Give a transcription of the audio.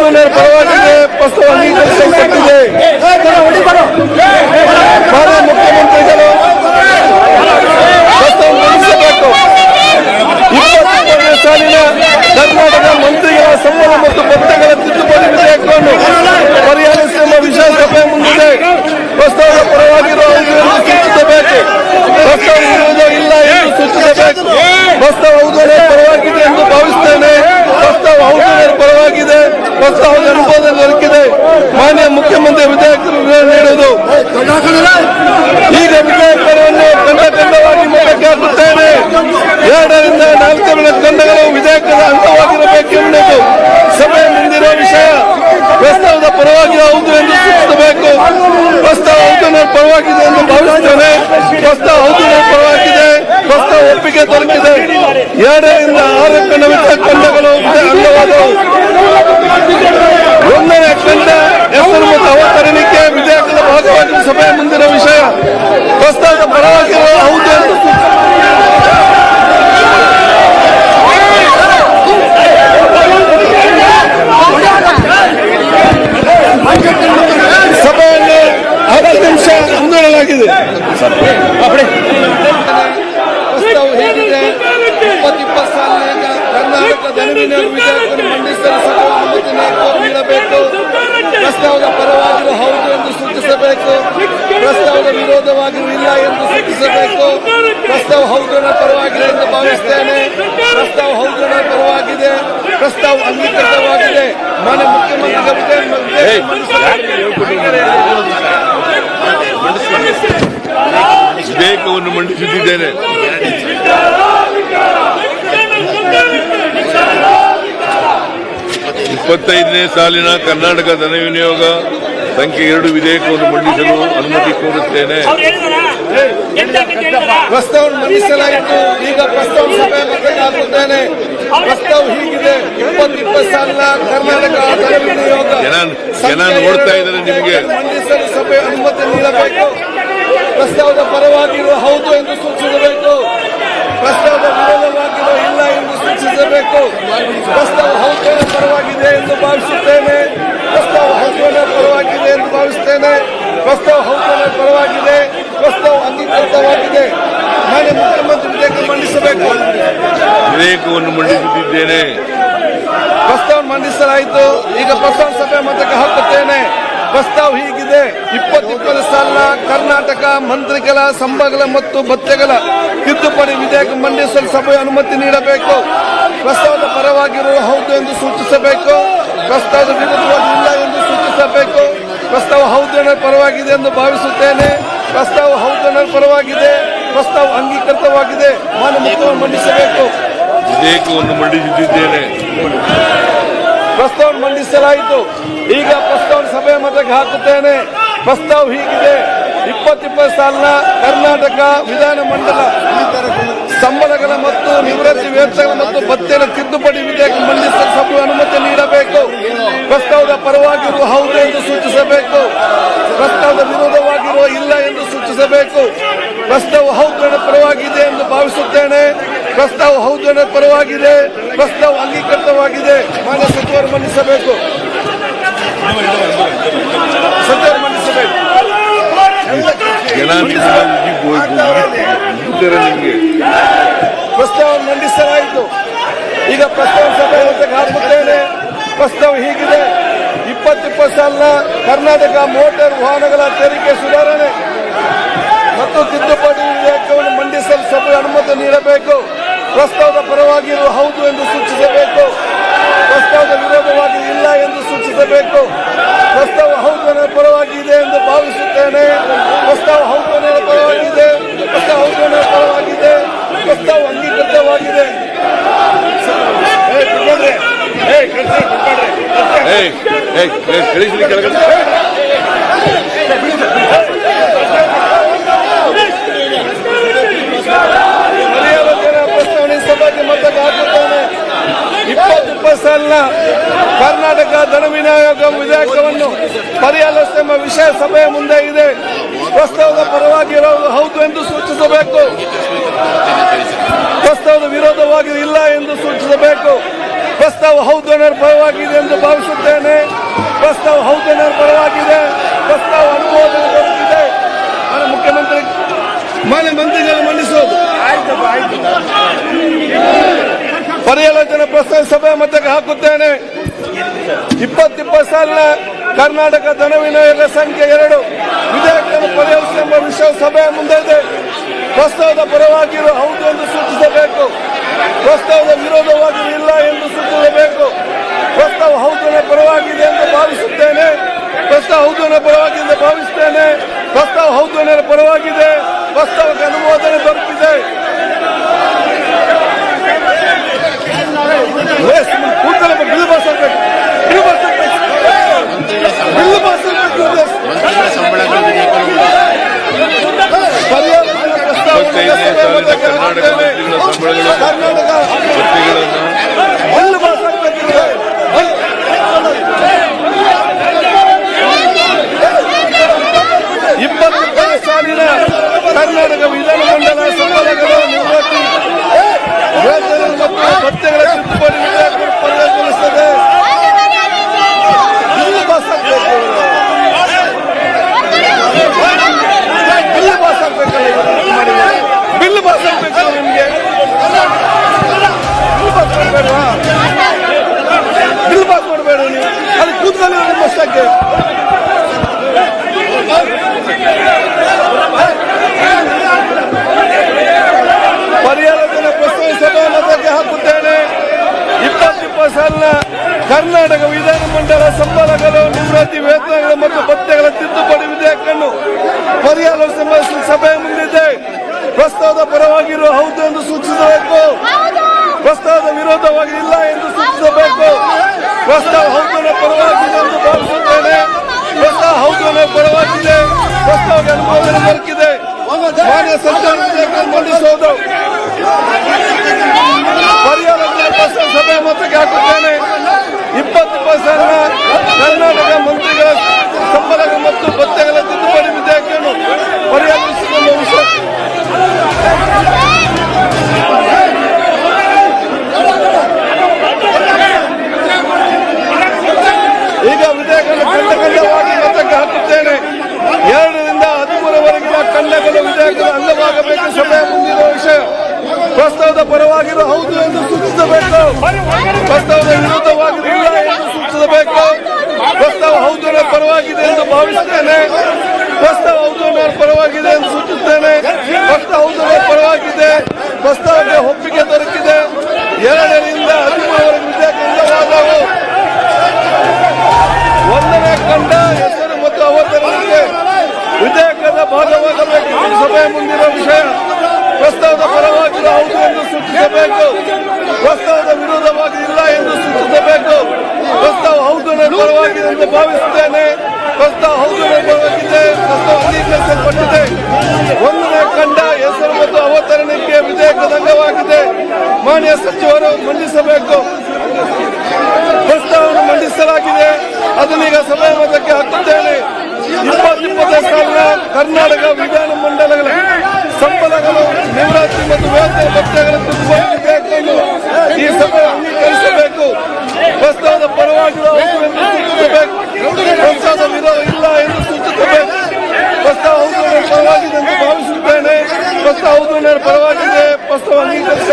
ಹೌದು ಪರವಾಗಿದೆ ಪ್ರಸ್ತಾವ ಅಂಗೀಕರಿಸಲ್ಪಟ್ಟಿದೆ. ಮಾನ್ಯ ಮುಖ್ಯಮಂತ್ರಿಗಳು ಪ್ರಸ್ತಾವ ಮಂಡಿಸಬೇಕು. 22ನೇ ಸಾಲಿನ ಕರ್ನಾಟಕ ಮಂತ್ರಿಗಳ ಸಂಬಳ ಮತ್ತು ಭತ್ಯೆಗಳ ತಿದ್ದುಪಡಿ ವಿಧೇಯಕವನ್ನು ಪರಿಹರಿಸುವ ವಿಶೇಷ ಸಭೆ ಮುಂದಿದೆ. ಪ್ರಸ್ತಾವದ ಪರವಾಗಿರುವ ಸೂಚಿಸಬೇಕು. ಪ್ರಸ್ತಾವ ಇರುವುದೋ ಇಲ್ಲ ಎಂದು ಸೂಚಿಸಬೇಕು. ಪ್ರಸ್ತಾವ ಹೌದನೇ ಪರವಾಗಿದೆ ಎಂದು ಭಾವಿಸುತ್ತೇನೆ. ಪ್ರಸ್ತಾವ ಹೌದನೇ ಪರವಾಗಿದೆ. ಪ್ರಸ್ತಾವದ ಅನುಮೋದನೆ ದೊರಕಿದೆ. ಮಾನ್ಯ ಮುಖ್ಯಮಂತ್ರಿ ವಿಧೇಯಕರು ನೀಡುವುದು. ಈಗ ವಿಧೇಯಕವನ್ನು ಖಂಡವಾಗಿ ಮತಕ್ಕೆ ಹಾಕುತ್ತೇನೆ. 2ರಿಂದ 4 ಖಂಡಗಳು ವಿಧೇಯಕದ ಅಂಗವಾಗಿರಬೇಕೆಂಬುದು ಸಭೆ ಮುಂದಿರುವ ವಿಷಯ. ಪ್ರಸ್ತಾವದ ಪರವಾಗಿ ಹೌದು ಎಂದು ಸೂಚಿಸಬೇಕು. ಪ್ರಸ್ತಾವ ಹೌದನೇ ಪರವಾಗಿದೆ ಎಂದು ಭಾವಿಸುತ್ತೇನೆ. ಪ್ರಸ್ತಾವ ಹೌದನೇ ಪರವಾಗಿದೆ. ಪ್ರಸ್ತಾವ ಒಪ್ಪಿಗೆ ದೊರಕಿದೆ. 2ರಿಂದ 6 ಖಂಡಗಳು ಅಂಗವಾದವು. 1ನೇ ಖಂಡ ಹೆಸರು ಮತ್ತು ಅವತರಣಿಕೆ ವಿಧೇಯಕದ ಭಾಗವಾಗಿ ಸಭೆಯ ಮುಂದಿನ ವಿಷಯ. ಪ್ರಸ್ತಾವದ ಪರವಾಗಿರುವ ಹೌದು ಎಂದು ಸಭೆಯನ್ನು 10 ನಿಮಿಷ ಮುಂದೂಡಲಾಗಿದೆ. ಪ್ರಸ್ತಾವ ಹೇಗಿದೆ? 2020 ಸಾಲಿನ ಕರ್ನಾಟಕ ದಣಿವಿನರು ವಿಧೇಯಕವನ್ನು ಮಂಡಿಸಲು ಸಭೆ ಅನುಮತಿ ನೀಡಬೇಕು. ಪ್ರಸ್ತಾವದ ಪರವಾಗಿರುವ ಹೌದು ಎಂದು ಸೂಚಿಸಬೇಕು. ಪ್ರಸ್ತಾವದ ವಿರೋಧವಾಗಿರುವ ಇಲ್ಲ ಎಂದು ಸೂಚಿಸಬೇಕು. ಪ್ರಸ್ತಾವ ಹೌದನ ಪರವಾಗಿದೆ ಎಂದು ಭಾವಿಸುತ್ತೇನೆ. ಪ್ರಸ್ತಾವ ಹೌದನ ಪರವಾಗಿದೆ. ಪ್ರಸ್ತಾವ ಅಂಗೀಕೃತವಾಗಿದೆ. ಮಾನ್ಯ ಮುಖ್ಯಮಂತ್ರಿಗಳ ವಿಧೇಯಕವನ್ನು ಮಂಡಿಸುತ್ತಿದ್ದೇನೆ. ಇಪ್ಪತ್ತೈದನೇ ಸಾಲಿನ ಕರ್ನಾಟಕ ಧನ ವಿನಿಯೋಗ ಸಂಖ್ಯೆ 2 ವಿಧೇಯಕವನ್ನು ಮಂಡಿಸಲು ಅನುಮತಿ ಕೋರುತ್ತೇನೆ. ಪ್ರಸ್ತಾವ ಮಂಡಿಸಲಾಯಿತು. ಈಗ ಪ್ರಸ್ತಾವ ಸಭೆ ಮತಕ್ಕೆ ಹಾಕುತ್ತೇನೆ. ಪ್ರಸ್ತಾವ ಹೀಗಿದೆ: 2020 ಸಾಲಿನ ಕರ್ನಾಟಕ ಧನ ವಿನಿಯೋಗ ಜನ ನೋಡ್ತಾ ಇದ್ದಾರೆ. ನಿಮಗೆ ಮಂಡಿಸಲು ಸಭೆ ಅನುಮತಿ ನೀಡಬೇಕು. ಪ್ರಸ್ತಾವದ ಪರವಾಗಿರುವ ಹೌದು ಎಂದು ಸೂಚಿಸಬೇಕು. ಪ್ರಸ್ತಾವದ ವಿರೋಧವಾಗಿರುವ ಇಲ್ಲ ಎಂದು ಸೂಚಿಸಬೇಕು. ಪ್ರಸ್ತಾವ ಹೌದನ ಪರವಾಗಿದೆ ಎಂದು ಭಾವಿಸುತ್ತೇನೆ. ಪ್ರಸ್ತಾವ ಹೌದನ ಪರವಾಗಿದೆ ಎಂದು ಭಾವಿಸುತ್ತೇನೆ. ಪ್ರಸ್ತಾವ ಹೌದನ ಪರವಾಗಿದೆ. ಪ್ರಸ್ತಾವ ಅಂಗೀಕೃತವಾಗಿದೆ. ಮಾನ್ಯ ಮುಖ್ಯಮಂತ್ರಿ ವಿಧೇಯಕ ಮಂಡಿಸಬೇಕು. ವಿಧೇಯಕವನ್ನು ಮಂಡಿಸುತ್ತಿದ್ದೇನೆ. ಪ್ರಸ್ತಾವ ಮಂಡಿಸಲಾಯಿತು. ಈಗ ಪ್ರಸ್ತಾವ ಸಭೆ ಮತಕ್ಕೆ ಹಾಕುತ್ತೇನೆ. ಪ್ರಸ್ತಾವ ಹೀಗಿದೆ: 2020 ಸಾಲಿನ ಕರ್ನಾಟಕ ಮಂತ್ರಿಗಳ ಸಂಬಳ ಮತ್ತು ಭತ್ಯೆಗಳ ತಿದ್ದುಪಡಿ ವಿಧೇಯಕ ಮಂಡಿಸಲು ಸಭೆ ಅನುಮತಿ ನೀಡಬೇಕು. ಪ್ರಸ್ತಾವದ ಪರವಾಗಿರುವ ಹೌದು ಎಂದು ಸೂಚಿಸಬೇಕು. ಪ್ರಸ್ತಾವದ ವಿರುದ್ಧವಾಗಿ ಇಲ್ಲ ಎಂದು ಸೂಚಿಸಬೇಕು. ಪ್ರಸ್ತಾವ ಹೌದನ ಪರವಾಗಿದೆ ಎಂದು ಭಾವಿಸುತ್ತೇನೆ. ಪ್ರಸ್ತಾವ ಹೌದನ ಪರವಾಗಿದೆ. ಪ್ರಸ್ತಾವ ಅಂಗೀಕೃತವಾಗಿದೆ. ಮಾನ್ಯ ಮುಖ್ಯಮಂತ್ರಿ ಮಂಡಿಸಬೇಕು. ವಿಧೇಯಕವನ್ನು ಮಂಡಿಸುತ್ತಿದ್ದೇನೆ. ಪ್ರಸ್ತಾವ ಮಂಡಿಸಲಾಯಿತು. ಈಗ ಪ್ರಸ್ತಾವ ಸಭೆ ಮತಕ್ಕೆ ಹಾಕುತ್ತೇನೆ. ಪ್ರಸ್ತಾವ ಹೀಗಿದೆ: 2020 ಸಾಲಿನ ಕರ್ನಾಟಕ ವಿಧಾನಮಂಡಲ ಸಂಬಳಗಳ ಮತ್ತು ನಿವೃತ್ತಿ ವೇತನಗಳ ಮತ್ತು ಭತ್ಯೆಗಳ ತಿದ್ದುಪಡಿ ವಿಧೇಯಕ ಮಂಡಿಸಲು ಸಭೆ ಅನುಮತಿ ನೀಡಬೇಕು. ಪ್ರಸ್ತಾವದ ಪರವಾಗಿರುವ ಹೌದು ಎಂದು ಸೂಚಿಸಬೇಕು. ಪ್ರಸ್ತಾವದ ವಿರೋಧವಾಗಿರುವ ಇಲ್ಲ ಎಂದು ಸೂಚಿಸಬೇಕು. ಪ್ರಸ್ತಾವ ಹೌದನ ಪರವಾಗಿದೆ ಎಂದು ಭಾವಿಸುತ್ತೇನೆ. ಪ್ರಸ್ತಾವ ಹೌದನ ಪರವಾಗಿದೆ. ಪ್ರಸ್ತಾವ ಅಂಗೀಕೃತವಾಗಿದೆ. ಮಾನ್ಯ ಸಚಿವರು ಮಂಡಿಸಬೇಕು. ಸಚಿವರು ಮಂಡಿಸಬೇಕು. ಪ್ರಸ್ತಾವ ಮಂಡಿಸಲಾಯಿತು. ಈಗ ಪ್ರಸ್ತಾವ ಸಭೆ ಹಾಕುತ್ತೇನೆ. ಪ್ರಸ್ತಾವ ಹೀಗಿದೆ: 2020 ಸಾಲಿನ ಕರ್ನಾಟಕ ಮೋಟಾರ್ ವಾಹನಗಳ ತೆರಿಗೆ ಸುಧಾರಣೆ ಮತ್ತು ತಿದ್ದುಪಡಿ ವಿಧೇಯಕವನ್ನು ಮಂಡಿಸಲು ಸಭೆ ಅನುಮತಿ ನೀಡಬೇಕು. ಪ್ರಸ್ತಾವದ ಪರವಾಗಿರುವ ಹೌದು ಎಂದು ಸೂಚಿಸಬೇಕು. ಪ್ರಸ್ತಾವದ ವಿರೋಧವಾಗಿ ಇಲ್ಲ ಎಂದು ಸೂಚಿಸಬೇಕು. ಪ್ರಸ್ತಾವ ಹೌದನ ಪರವಾಗಿದೆ ಎಂದು ಭಾವಿಸುತ್ತೇನೆ. ಪ್ರಸ್ತಾವ ಹೌದನ ಪರವಾಗಿದೆ. ಪ್ರಸ್ತಾವ ಹೌದನ ಪರವಾಗಿದೆ. ಪ್ರಸ್ತಾವ ಅಂಗೀಕೃತವಾಗಿದೆ. ಪ್ರಸ್ತಾವನೆ ಸಭೆಗೆ ಮತಕ್ಕೆ ಹಾಕುತ್ತಾನೆ. 2020 ಸಾಲಿನ ಕರ್ನಾಟಕ ಧನ ವಿನಿಯೋಗ ವಿಧೇಯಕವನ್ನು ಪರಿಹರಿಸುವ ವಿಷಯ ಸಭೆಯ ಮುಂದೆ ಇದೆ. ಪ್ರಸ್ತಾವದ ಪರವಾಗಿರುವುದು ಹೌದು ಎಂದು ಸೂಚಿಸಬೇಕು. ಪ್ರಸ್ತಾವದ ವಿರೋಧವಾಗಿ ಇಲ್ಲ ಎಂದು ಸೂಚಿಸಬೇಕು. ಪ್ರಸ್ತಾವ ಹೌದು ಅನ್ನೋ ಪರವಾಗಿದೆ ಎಂದು ಭಾವಿಸುತ್ತೇನೆ. ಪ್ರಸ್ತಾವ ಹೌದು ಅನ್ನೋ ಪರವಾಗಿದೆ. ಪ್ರಸ್ತಾವ ಅನುಮೋದನೆ ದೊರೆತಿದೆ. ಮುಖ್ಯಮಂತ್ರಿ ಮಾನ್ಯ ಮಂತ್ರಿಗಳು ಮಂಡಿಸುವುದು ಪರ್ಯಾಲೋಚನೆ ಪ್ರಸ್ತಾವ ಸಭೆ ಮತಕ್ಕೆ ಹಾಕುತ್ತೇನೆ. 2020 ಸಾಲಿನ ಕರ್ನಾಟಕ ಧನ ವಿನಿಯೋಗ ಸಂಖ್ಯೆ 2 ವಿಧೇಯಕವನ್ನು ಪರಿಹರಿಸುವ ವಿಷಯ ಸಭೆಯ ಮುಂದೆ ಇದೆ. ಪ್ರಸ್ತಾವದ ಪರವಾಗಿರುವ ಹೌದು ಎಂದು ಸೂಚಿಸಬೇಕು. ಪ್ರಸ್ತಾವದ ವಿರೋಧವಾಗಿ ಇಲ್ಲ ಎಂದು ಸೂಚಿಸಬೇಕು. ಪ್ರಸ್ತಾವ ಹೌದನ ಪರವಾಗಿದೆ ಎಂದು ಭಾವಿಸುತ್ತೇನೆ. ಪ್ರಸ್ತಾವ ಹೌದನ ಪರವಾಗಿದೆ ಭಾವಿಸುತ್ತೇನೆ. ಪ್ರಸ್ತಾವ ಹೌದನ ಪರವಾಗಿದೆ. ಪ್ರಸ್ತಾವಕ್ಕೆ ಅನುಮೋದನೆ ದೊರೆತಿದೆ. ಕೂಡಲೇ ಬಿಲ್ ಪಾಸ್ ಆಗಬೇಕು. ಬಿಲ್ ಪಾಸ್ ಆಗಬೇಕು. ಬಿಲ್ ಪಾಸ್ ಆಗಬೇಕು. ಪರ್ಯಾಲೋಚನೆ ಪ್ರಸ್ತಾವ ಕರ್ನಾಟಕ ಮಂತ್ರಿಗಳ ಸಂಬಳಗಳು ಕರ್ನಾಟಕ ಭತ್ಯೆಗಳನ್ನು ಬಿಲ್ ಪಾಸ್ ಆಗಬೇಕಿದೆ. 2020 ಸಾಲಿನ ಕರ್ನಾಟಕ ವಿಧಾನಮಂಡಲ ಸಂಬಳಗಳು ನಿವೃತ್ತಿ ವೇತನ ಮತ್ತು ಭತ್ಯೆಗಳ ತಿದ್ದುಪಡಿ ವಿಧೇಯಕ ಪರಿಗಣಿಸುತ್ತದೆ. ಬಿಲ್ ಪಾಸ್ ಆಗಬೇಕು. ಬಿಲ್ ಪಾಸ್ ಆಗಬೇಕಲ್ಲ. ಬಿಲ್ ಪಾಸ್ ಆಗಬೇಕು. ನಿಮಗೆ ಬಿಲ್ ಪಾಸ್ ಮಾಡಬೇಡವಾ? ಬಿಲ್ ಪಾಸ್ ಮಾಡಬೇಡ ನೀವು. ಅಲ್ಲಿ ಕೂತ್ಕೊಂಡು ನಿಮ್ಮಷ್ಟಕ್ಕೆ ಪರ್ಯಾಲೋಚನೆ ಪ್ರಸ್ತಾವ ಸಭೆ ಮತಕ್ಕೆ ಹಾಕುತ್ತೇನೆ. 2020 ಸಾಲಿನ ಕರ್ನಾಟಕ ವಿಧಾನಮಂಡಲ ಸಂಬಳಗಳು ನಿವೃತ್ತಿ ವೇತನಗಳು ಮತ್ತು ಭತ್ಯೆಗಳ ತಿದ್ದುಪಡಿ ವಿಧೇಯಕವನ್ನು ಪರ್ಯಾಲೋಚನೆ ಸಭೆ ಮುಂದಿದೆ. ಪ್ರಸ್ತಾವದ ಪರವಾಗಿರುವ ಹೌದು ಎಂದು ಸೂಚಿಸಬೇಕು. ಪ್ರಸ್ತಾವದ ವಿರೋಧವಾಗಿ ಇಲ್ಲ ಎಂದು ಸೂಚಿಸಬೇಕು. ಪ್ರಸ್ತಾವ ಹೌದನ ಪರವಾಗಿದೆ ಎಂದು ಭಾವಿಸುತ್ತೇನೆ. ಪ್ರಸ್ತಾವ ಹೌದನ ಪರವಾಗಿದೆ. ಪ್ರಸ್ತಾವಕ್ಕೆ ಅನುಮೋದನೆ ದೊರಕಿದೆ. ಮಾನ್ಯ ಸರ್ಕಾರ ವಿಧೇಯಕ ಮಂಡಿಸುವುದು ಪರ್ಯಾಲೋಚನೆ ಪ್ರಸ್ತಾವ ಸಭೆ ಮತಕ್ಕೆ ಹಾಕುತ್ತೇನೆ. 2020 ಸಾಲಿನ ಕರ್ನಾಟಕ ಮಂತ್ರಿಗಳ ಸಂಬಳಗಳು ಮತ್ತು ಭತ್ಯೆಗಳ ತಿದ್ದುಪಡಿ ವಿಧೇಯಕವನ್ನು ಪರಿಹರಿಸಿಕೊಳ್ಳುವ ವಿಷಯ ಈಗ ವಿಧೇಯಕವನ್ನು ಖಂಡವಾಗಿ ಮತಕ್ಕೆ ಹಾಕುತ್ತೇನೆ. 2 ರಿಂದ 13ವರೆಗಿನ ಖಂಡಗಳು ವಿಧೇಯಕದ ಅಂಗವಾಗಬೇಕು. ಸಭೆಯ ಮುಂದಿರುವ ವಿಷಯ ಪ್ರಸ್ತಾವದ ಪರವಾಗಿರುವ ಹೌದು ಎಂದು ಸೂಚಿಸಬೇಕು. ಪ್ರಸ್ತಾವದ ವಿರುದ್ಧವಾಗಿ ಇಲ್ಲ ಎಂದು ಸೂಚಿಸಬೇಕು. ಪ್ರಸ್ತಾವ ಹೌದು ಪರವಾಗಿದೆ ಎಂದು ಭಾವಿಸುತ್ತೇನೆ. ಪ್ರಸ್ತಾವ ಹೌದು ಪರವಾಗಿದೆ ಎಂದು ಸೂಚಿಸುತ್ತೇನೆ. ಪ್ರಸ್ತಾವ ಹೌದು ಪರವಾಗಿದೆ. ಪ್ರಸ್ತಾವಕ್ಕೆ ಒಪ್ಪಿಗೆ ದೊರಕಿದೆ. 2 ರಿಂದ 13ವರೆಗೆ ವಿಧೇಯಕ ಅಂಗವಾದವು. 1ನೇ ಖಂಡ ಹೆಸರು ಮತ್ತು ಅವತರಣಿಕೆ ವಿಧೇಯಕದ ಭಾಗವಾಗಬೇಕು. ಸಭೆಯ ಮುಂದಿರುವ ವಿಷಯ ಪ್ರಸ್ತಾವದ ಪರವಾಗಿರುವ ಹೌದು ಎಂದು ಸೂಚಿಸಬೇಕು. ಪ್ರಸ್ತಾವದ ವಿರೋಧವಾಗಿ ಇಲ್ಲ ಎಂದು ಸೂಚಿಸಬೇಕು. ಪ್ರಸ್ತಾವ ಹೌದು ಪರವಾಗಿದೆ ಎಂದು ಭಾವಿಸುತ್ತೇನೆ. ಪ್ರಸ್ತಾವ ಹೌದು ಪರವಾಗಿದೆ. ಪ್ರಸ್ತಾವ ಅಂಗೀಕರಿಸಲ್ಪಟ್ಟಿದೆ. 1ನೇ ಖಂಡ ಹೆಸರು ಮತ್ತು ಅವತರಣಿಕೆ ವಿಧೇಯಕದ ಅಂಗವಾಗಿದೆ. ಮಾನ್ಯ ಸಚಿವರು ಮಂಡಿಸಬೇಕು. ಪ್ರಸ್ತಾವವನ್ನು ಮಂಡಿಸಲಾಗಿದೆ. ಅದನ್ನೀಗ ಸಭೆಯ ಮತಕ್ಕೆ ಹಾಕುತ್ತೇನೆ. 2020 ಸಾಲಿನ ಕರ್ನಾಟಕ ವಿಧಾನಮಂಡಲಗಳ ಸಂಬಳಗಳು ನಿವೃತ್ತಿ ಮತ್ತು ವೇತನ ಭತ್ಯೆಗಳ ತಿದ್ದುಪಡಿ ವಿಧೇಯಕವನ್ನು ಈ ಸಭೆ ಅಂಗೀಕರಿಸಬೇಕು. ಪ್ರಸ್ತಾವದ ಪರವಾಗಿರುವ ಹೌದು ಎಂದು ಸೂಚಿಸಬೇಕು. ಪ್ರಸ್ತಾವದ ವಿರೋಧ ಇಲ್ಲ ಎಂದು ಸೂಚಿಸಬೇಕು. ಪ್ರಸ್ತಾವ ಹೌದು ಪರವಾಗಿದೆ ಎಂದು ಭಾವಿಸುತ್ತೇನೆ. ಪ್ರಸ್ತಾವ ಹೌದು ಪರವಾಗಿದೆ. ಪ್ರಸ್ತಾವ ಅಂಗೀಕರಿಸ